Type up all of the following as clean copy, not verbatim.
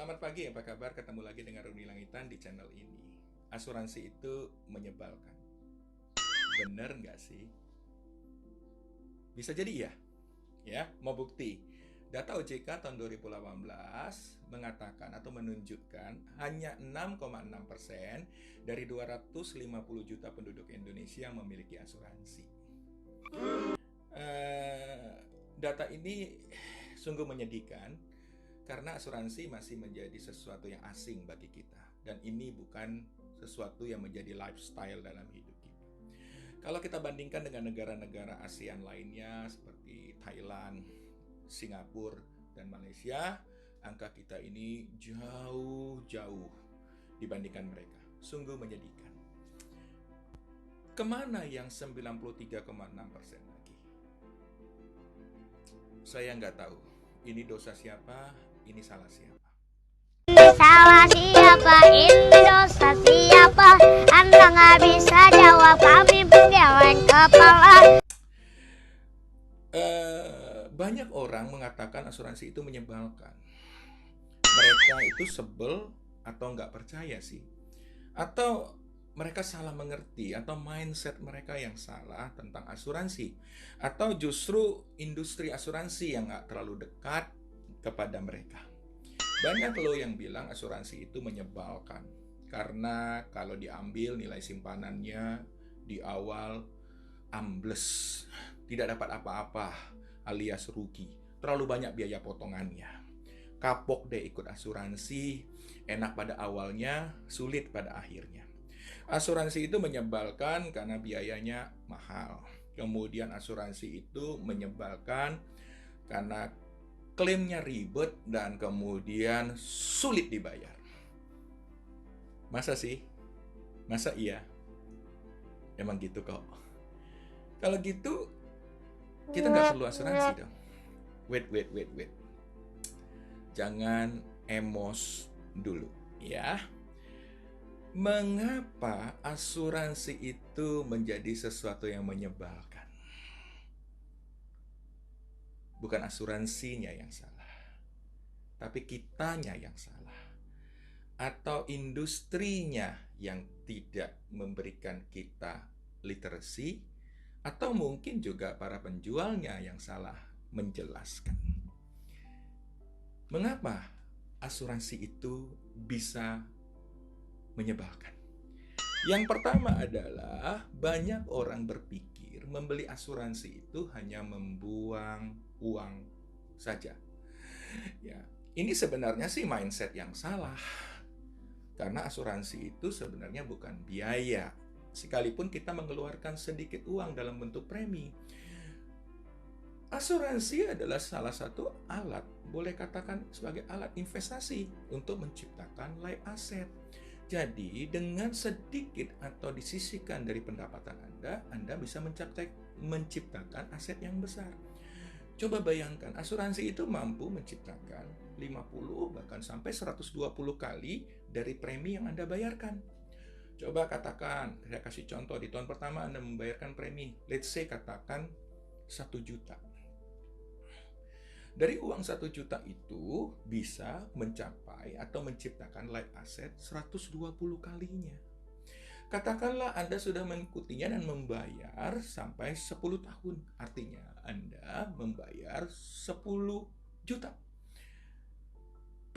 Selamat pagi, apa kabar? Ketemu lagi dengan Roni Langitan di channel ini. Asuransi itu menyebalkan. Bener nggak sih? Bisa jadi iya. Ya, mau bukti. Data OJK tahun 2018 mengatakan atau menunjukkan hanya 6,6% dari 250 juta penduduk Indonesia yang memiliki asuransi. Data ini sungguh menyedihkan karena asuransi masih menjadi sesuatu yang asing bagi kita. Dan ini bukan sesuatu yang menjadi lifestyle dalam hidup kita. Kalau kita bandingkan dengan negara-negara ASEAN lainnya seperti Thailand, Singapura, dan Malaysia, angka kita ini jauh-jauh dibandingkan mereka. Sungguh menyedihkan. Kemana yang 93,6% lagi? Saya nggak tahu. Ini dosa siapa, ini salah siapa. Salah siapa, ini dosa siapa? Anda nggak bisa jawab, kami bergeleng kepala. Banyak orang mengatakan asuransi itu menyebalkan. Mereka itu sebel atau nggak percaya sih. Atau mereka salah mengerti atau mindset mereka yang salah tentang asuransi. Atau justru industri asuransi yang nggak terlalu dekat kepada mereka. Banyak loh yang bilang asuransi itu menyebalkan. Karena kalau diambil nilai simpanannya di awal ambles, tidak dapat apa-apa alias rugi. Terlalu banyak biaya potongannya. Kapok deh ikut asuransi, enak pada awalnya, sulit pada akhirnya. Asuransi itu menyebalkan karena biayanya mahal. Kemudian asuransi itu menyebalkan karena klaimnya ribet dan kemudian sulit dibayar. Masa sih? Masa iya? Emang gitu kok. Kalau gitu, kita nggak perlu asuransi dong. Wait. Jangan emos dulu, ya. Mengapa asuransi itu menjadi sesuatu yang menyebalkan? Bukan asuransinya yang salah, tapi kitanya yang salah. Atau industrinya yang tidak memberikan kita literasi, atau mungkin juga para penjualnya yang salah menjelaskan. Mengapa asuransi itu bisa menyebalkan? Yang pertama adalah banyak orang berpikir membeli asuransi itu hanya membuang uang saja. Ya, ini sebenarnya sih mindset yang salah. Karena asuransi itu sebenarnya bukan biaya. Sekalipun kita mengeluarkan sedikit uang dalam bentuk premi. Asuransi adalah salah satu alat, boleh katakan sebagai alat investasi untuk menciptakan life asset. Jadi dengan sedikit atau disisihkan dari pendapatan Anda bisa menciptakan aset yang besar. Coba bayangkan, asuransi itu mampu menciptakan 50 bahkan sampai 120 kali dari premi yang Anda bayarkan. Coba katakan, saya kasih contoh, di tahun pertama Anda membayarkan premi, let's say katakan 1 juta. Dari uang 1 juta itu bisa mencapai atau menciptakan life asset 120 kalinya. Katakanlah Anda sudah mengikutinya dan membayar sampai 10 tahun. Artinya Anda membayar 10 juta.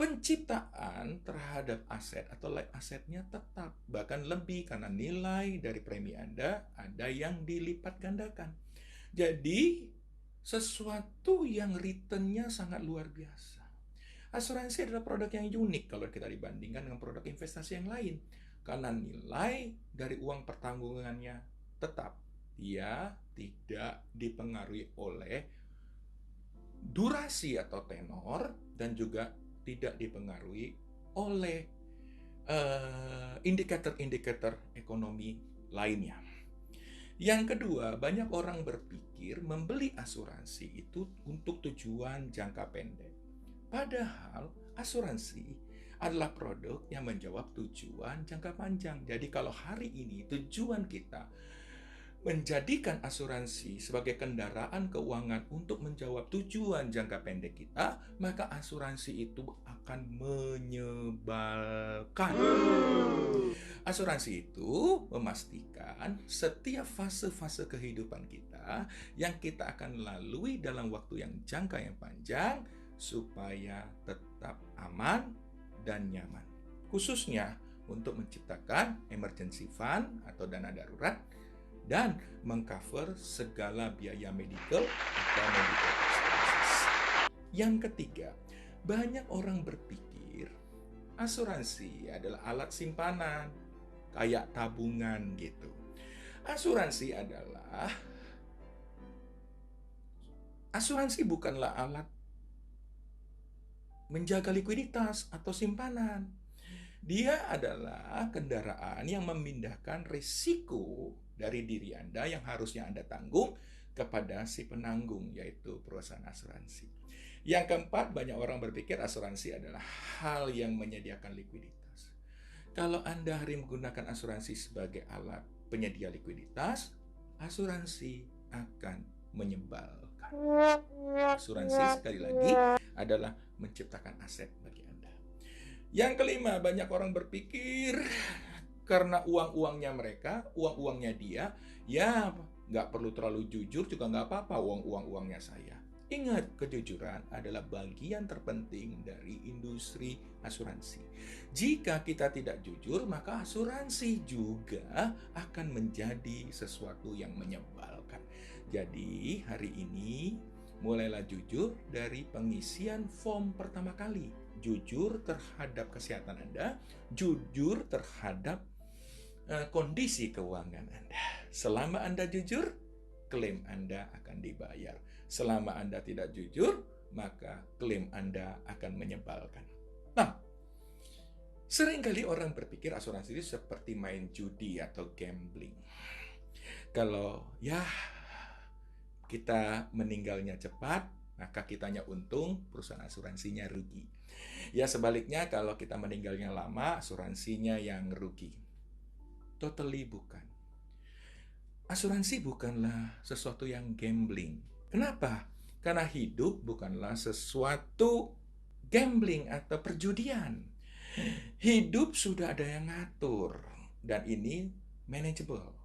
Penciptaan terhadap aset atau life assetnya tetap, bahkan lebih karena nilai dari premi Anda ada yang dilipat gandakan. Jadi sesuatu yang returnnya sangat luar biasa. Asuransi adalah produk yang unik kalau kita dibandingkan dengan produk investasi yang lain. Karena nilai dari uang pertanggungannya tetap. Dia tidak dipengaruhi oleh durasi atau tenor dan juga tidak dipengaruhi oleh indikator-indikator ekonomi lainnya. Yang kedua, banyak orang berpikir membeli asuransi itu untuk tujuan jangka pendek. Padahal asuransi adalah produk yang menjawab tujuan jangka panjang. Jadi kalau hari ini tujuan kita menjadikan asuransi sebagai kendaraan keuangan untuk menjawab tujuan jangka pendek kita, maka asuransi itu akan menyebalkan. Asuransi itu memastikan setiap fase-fase kehidupan kita yang kita akan lalui dalam waktu yang jangka yang panjang supaya tetap aman dan nyaman. Khususnya untuk menciptakan emergency fund atau dana darurat dan mengcover segala biaya medical atau medical expenses. Yang ketiga, banyak orang berpikir asuransi adalah alat simpanan, kayak tabungan gitu. Asuransi bukanlah alat menjaga likuiditas atau simpanan. Dia adalah kendaraan yang memindahkan risiko dari diri Anda yang harusnya Anda tanggung kepada si penanggung, yaitu perusahaan asuransi. Yang keempat, banyak orang berpikir asuransi adalah hal yang menyediakan likuiditas. Kalau Anda hari menggunakan asuransi sebagai alat penyedia likuiditas, asuransi akan menyebalkan. Asuransi, sekali lagi, adalah menciptakan aset bagi Anda. Yang kelima, banyak orang berpikir karena uang-uangnya mereka, uang-uangnya dia, ya nggak perlu terlalu jujur juga nggak apa-apa, uangnya saya. Ingat, kejujuran adalah bagian terpenting dari industri asuransi. Jika kita tidak jujur, maka asuransi juga akan menjadi sesuatu yang menyebalkan. Jadi, hari ini mulailah jujur dari pengisian form pertama kali. Jujur terhadap kesehatan Anda, jujur terhadap kondisi keuangan Anda. Selama Anda jujur, klaim Anda akan dibayar. Selama Anda tidak jujur, maka klaim Anda akan menyebalkan. Nah, seringkali orang berpikir asuransi itu seperti main judi atau gambling. Kalau kita meninggalnya cepat, maka kitanya untung, perusahaan asuransinya rugi. Ya sebaliknya, kalau kita meninggalnya lama, asuransinya yang rugi. Totally bukan. Asuransi bukanlah sesuatu yang gambling. Kenapa? Karena hidup bukanlah sesuatu gambling atau perjudian. Hidup sudah ada yang ngatur, dan ini manageable,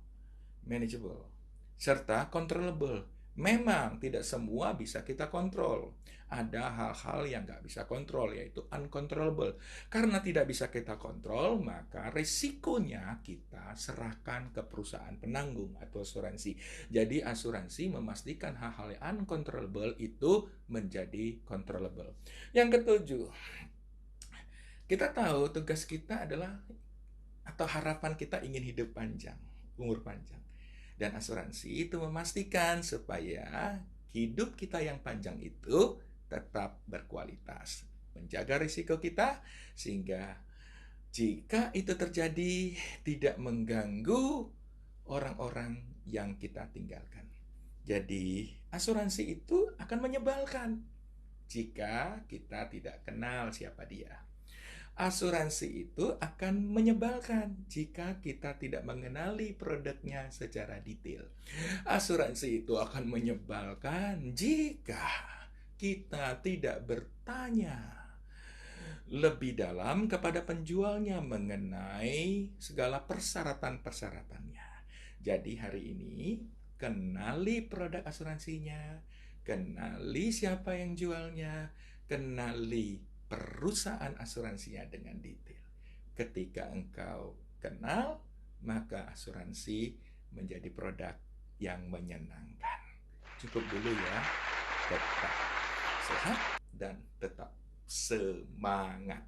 serta controllable. Memang tidak semua bisa kita kontrol. Ada hal-hal yang nggak bisa kontrol, yaitu uncontrollable. Karena tidak bisa kita kontrol, maka risikonya kita serahkan ke perusahaan penanggung atau asuransi. Jadi asuransi memastikan hal-hal yang uncontrollable itu menjadi controllable. Yang ketujuh, kita tahu tugas kita adalah, atau harapan kita ingin hidup panjang, umur panjang. Dan asuransi itu memastikan supaya hidup kita yang panjang itu tetap berkualitas. Menjaga risiko kita sehingga jika itu terjadi tidak mengganggu orang-orang yang kita tinggalkan. Jadi asuransi itu akan menyebalkan jika kita tidak kenal siapa dia. Asuransi itu akan menyebalkan jika kita tidak mengenali produknya secara detail. Asuransi itu akan menyebalkan jika kita tidak bertanya lebih dalam kepada penjualnya mengenai segala persyaratan-persyaratannya. Jadi hari ini, kenali produk asuransinya, kenali siapa yang jualnya, kenali perusahaan asuransinya dengan detail. Ketika engkau kenal, maka asuransi menjadi produk yang menyenangkan. Cukup dulu ya. Tetap sehat dan tetap semangat.